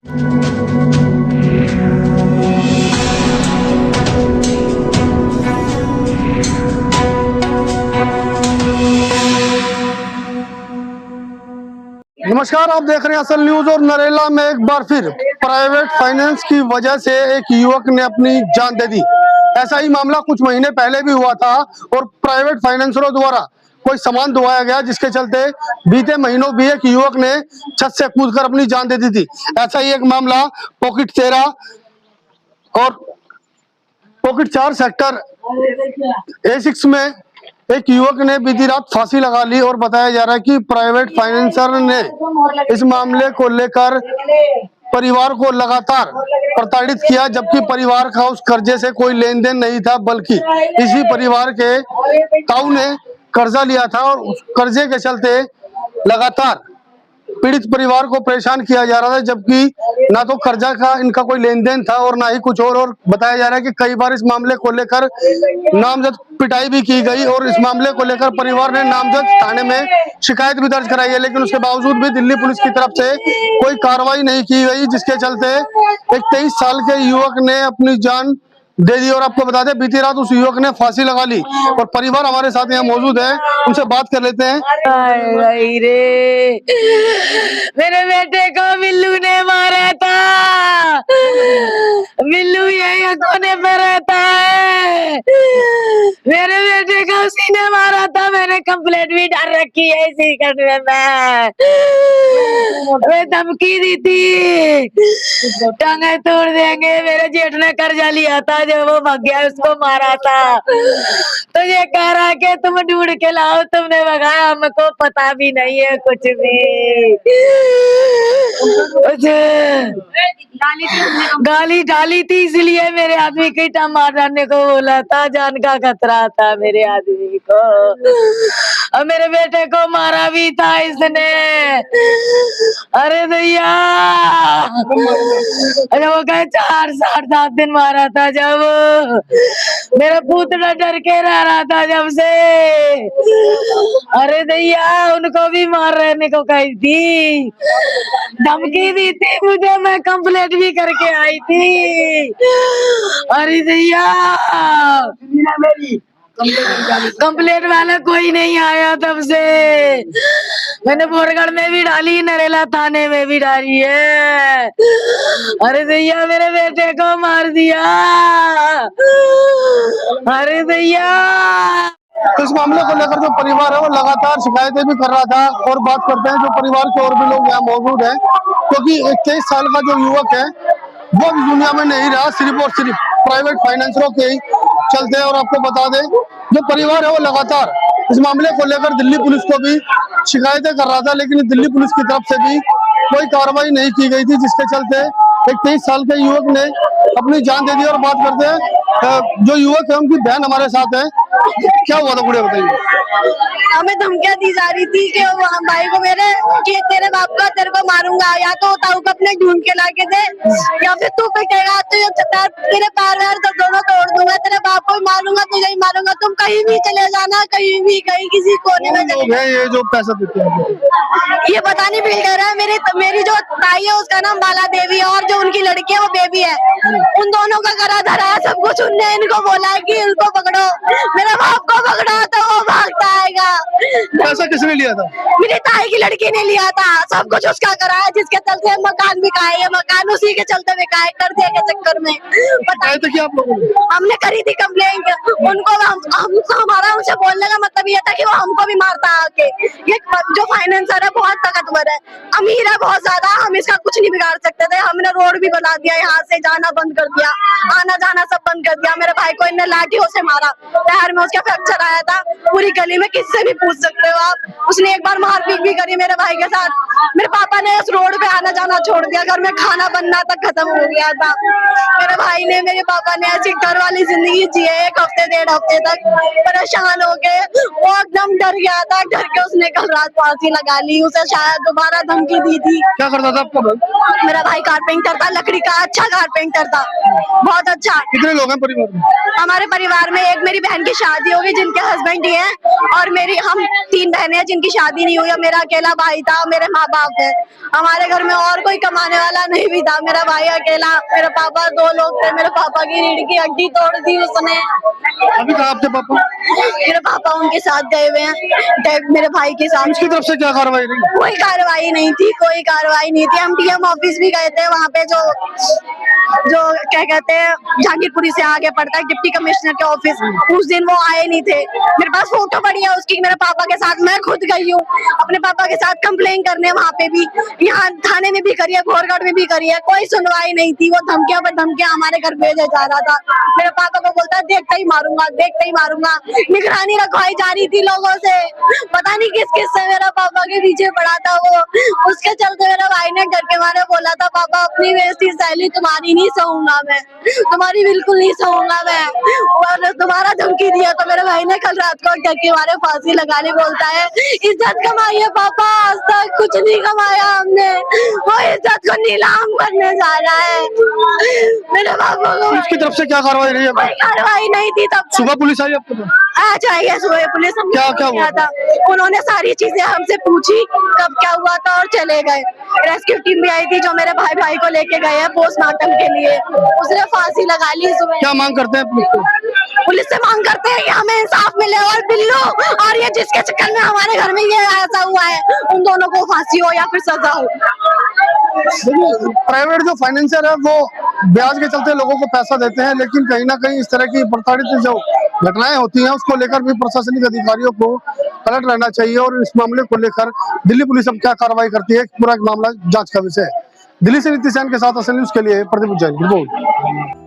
नमस्कार, आप देख रहे हैं असल न्यूज। और नरेला में एक बार फिर प्राइवेट फाइनेंस की वजह से एक युवक ने अपनी जान दे दी। ऐसा ही मामला कुछ महीने पहले भी हुआ था और प्राइवेट फाइनेंसरों द्वारा कोई सामान दुआया गया, जिसके चलते बीते महीनों भी एक युवक ने छत से कूदकर अपनी जान दे दी थी। ऐसा ही एक मामला पॉकेट 13 और पॉकेट 4 सेक्टर A6 में एक युवक ने बीती रात फांसी लगा ली। और बताया जा रहा है कि प्राइवेट फाइनेंसर ने इस मामले को लेकर परिवार को लगातार प्रताड़ित किया, जबकि परिवार का उस कर्जे से कोई लेन देन नहीं था, बल्कि इसी परिवार के ताऊ ने कर्जा लिया था और उस कर्जे के चलते लगातार पीड़ित परिवार को परेशान किया जा रहा था, जबकि ना तो कर्जा का इनका कोई लेन देन था और ना ही कुछ और बताया जा रहा है कि कई बार इस मामले को लेकर नामजद पिटाई भी की गई और इस मामले को लेकर परिवार ने नामजद थाने में शिकायत भी दर्ज कराई है। लेकिन उसके बावजूद भी दिल्ली पुलिस की तरफ से कोई कार्रवाई नहीं की गई, जिसके चलते एक 23 साल के युवक ने अपनी जान दे दी। और आपको बता दें, बीती रात उस युवक ने फांसी लगा ली और परिवार हमारे साथ यहाँ मौजूद है, उनसे बात कर लेते हैं। रे मेरे बेटे को बिल्लू ने मारा था। बिल्लू यही कोने पे रहता है। मेरे बेटे को उसी ने मारा था। मैंने कंप्लेंट भी डाल रखी है इसी करने में। वे धमकी दी थी, टांगे तोड़ देंगे। मेरे जेठ ने कर्जा लिया था, जब वो भाग गया उसको मारा था। तो ये कह रहा कि तुम ढूंढ के लाओ, तुमने भगाया, हमको पता भी नहीं है कुछ भी। गाली डाली थी, इसलिए मेरे आदमी की मार डालने को बोला था। जान का खतरा था मेरे आदमी को और मेरे बेटे को मारा भी था इसने। अरे भैया, वो कहे 4 7 दिन मारा था। जब मेरा पुत्र डर के रह रहा था जब से। अरे भैया, उनको भी मार रहने को कही थी, धमकी दी थी मुझे, मैं कंप्लेंट भी करके आई थी। अरे भैया, कंप्लेंट वाला कोई नहीं आया तब से। मैंने बोरगढ़ में भी डाली, नरेला थाने में भी डाली है। अरे भैया, मेरे बेटे को मार दिया। अरे भैया, इस मामले को लेकर जो परिवार है वो लगातार शिकायतें भी कर रहा था। और बात करते हैं जो परिवार के और भी लोग यहाँ मौजूद हैं, क्योंकि 23 साल का जो युवक है वो भी दुनिया में नहीं रहा, सिर्फ और सिर्फ प्राइवेट फाइनेंसरों के ही चलते हैं। और आपको बता दें, जो परिवार है वो लगातार इस मामले को लेकर दिल्ली पुलिस को भी शिकायतें कर रहा था, लेकिन दिल्ली पुलिस की तरफ से भी कोई कार्रवाई नहीं की गई थी, जिसके चलते एक 23 साल के युवक ने अपनी जान दे दी। और बात करते हैं जो युवक है, उनकी बहन हमारे साथ है। क्या हुआ था, गुड़िया बताइए। हमें धमकियां दी जा रही थी कि भाई को मेरे कि तेरे बाप का तेरे को मारूंगा, या तो ताऊ को अपने ढूंढ के लाके दे, या फिर तू पिटेगा तो तेरे पैर वैर तो दोनों तोड़ दूंगा, तेरे बाप को भी मारूंगा, तुझे ही मारूंगा। तुम कहीं भी चले जाना, कहीं भी, कहीं किसी कोने में चले। ये जो पैसा देते हैं ये पता नहीं बिल्डर है। मेरी जो ताई है उसका नाम बाला देवी है, और जो उनकी लड़की है वो बेबी है। उन दोनों का करा धरा है सब कुछ। उनने इनको बोला है कि इनको पकड़ो, मेरे बाप को पकड़ो तो वो भागता आएगा। पैसा किसने लिया था? मेरी ताई की लड़की ने लिया था। सब कुछ उसका करा है, जिसके चलते मकान बिका है। मकान उसी के चलते बिका है, कर्जे के चक्कर में। पता है कि आप लोगों ने हमने करी थी कंप्लेंट उनको। हमारा उनसे बोलने का मतलब ये था कि वो हमको भी मारता आके। ये जो फाइनेंसर है बहुत ताकतवर है, अमीर है बहुत ज्यादा। हम इसका कुछ नहीं बिगाड़ सकते थे। हमने रोड भी बना दिया, यहाँ से जाना बंद कर दिया, आना जाना सब बंद कर दिया। मेरे भाई को इनने लाठियों से मारा, पैर में उसका फ्रैक्चर आया था। पूरी गली में किससे भी पूछ सकते हो आप। उसने एक बार मारपीट भी करी मेरे भाई के साथ। मेरे पापा ने उस रोड पे आना जाना छोड़ दिया, घर में खाना बनना तक खत्म हो गया था। मेरे भाई ने, मेरे पापा ने ऐसी घर वाली जिंदगी जी है। 1 हफ्ते 1.5 हफ्ते तक परेशान हो गए। वो एकदम डर गया था, डर के उसने कल रात फांसी लगा ली। उसे शायद दोबारा धमकी दी थी। क्या करता था आपका भाई? मेरा भाई कारपेंटर था, लकड़ी का अच्छा कारपेंटर था, बहुत अच्छा। कितने लोग हैं परिवार में? हमारे परिवार में एक मेरी बहन की शादी हो गई, जिनके हस्बैंड ही हैं, और हम 3 बहनें हैं जिनकी शादी नहीं हुई, और मेरा अकेला भाई था, मेरे माँ बाप है। हमारे घर में और कोई कमाने वाला नहीं भी था, मेरा भाई अकेला, मेरे पापा 2 लोग थे, मेरे पापा की रीढ़ की हड्डी तोड़ दी उसने। अभी कहाँ आपके पापा? मेरे पापा उनके साथ गए हुए हैं, मेरे भाई के साथ। उसकी तरफ से क्या कार्रवाई रही? कोई कार्रवाई नहीं थी, कोई कार्रवाई नहीं थी। हम डीएम ऑफिस भी गए थे, वहाँ पे जो क्या कहते हैं जहांगीरपुरी से आगे पड़ता है डिप्टी कमिश्नर के ऑफिस, उस दिन वो आए नहीं थे। मेरे पास फोटो पड़ी है उसकी, मेरे पापा के साथ मैं खुद गई हूँ अपने पापा के साथ कंप्लेन करने, वहाँ पे भी, यहाँ थाने में भी करी है, घोरगढ़ में भी करी है, कोई सुनवाई नहीं थी। वो धमकियां पर धमकियां हमारे घर भेजा जा रहा था। मेरे पापा को बोलता देखते ही मारूंगा, देखते ही मारूंगा। निगरानी रखवाई जा रही थी लोगों से, पता नहीं किस किस से मेरा पापा के पीछे पड़ा था वो। उसके चलते मेरे भाई ने डर के मारे बोला था पापा अपनी बेइज्जती सैली तुम्हारी नहीं सहूंगा मैं, तुम्हारी बिल्कुल नहीं सहूंगा मैं, और तुम्हारा धमकी दिया। तो मेरे भाई ने कल रात को डर के मारे फांसी लगा ली। बोलता है इज्जत कमाई है पापा, आज तक कुछ नहीं कमाया हमने, वो इज्जत को नीलाम करने जा रहा है। मेरे पापा को उसकी तरफ से क्या कार्रवाई रही? कोई कार्रवाई नहीं थी तब तक। सुबह पुलिस आई आपके पास? आ जाइए सुबह पुलिस, हम क्या हुआ था? उन्होंने सारी चीजें हमसे पूछी कब क्या हुआ था और चले गए। रेस्क्यू टीम भी आई थी जो मेरे भाई को लेके गए हैं पोस्टमार्टम के लिए, उसने फांसी लगा ली सुबह। क्या मांग करते हैं पुलिस को? पुलिस से मांग करते हैं कि हमें इंसाफ मिले, और बिल्लू और ये जिसके चक्कर में हमारे घर में ये ऐसा हुआ है उन दोनों को फांसी हो या फिर सजा हो। प्राइवेट जो फाइनेंसर है वो ब्याज के चलते लोगों को पैसा देते हैं, लेकिन कहीं ना कहीं इस तरह की प्रताड़ित जो घटनाएं होती हैं उसको लेकर भी प्रशासनिक अधिकारियों को अलर्ट रहना चाहिए। और इस मामले को लेकर दिल्ली पुलिस अब क्या कार्रवाई करती है, पूरा मामला जांच का विषय है। दिल्ली से नीतीश के साथ असली न्यूज के लिए प्रदीप जैन रिपोर्ट।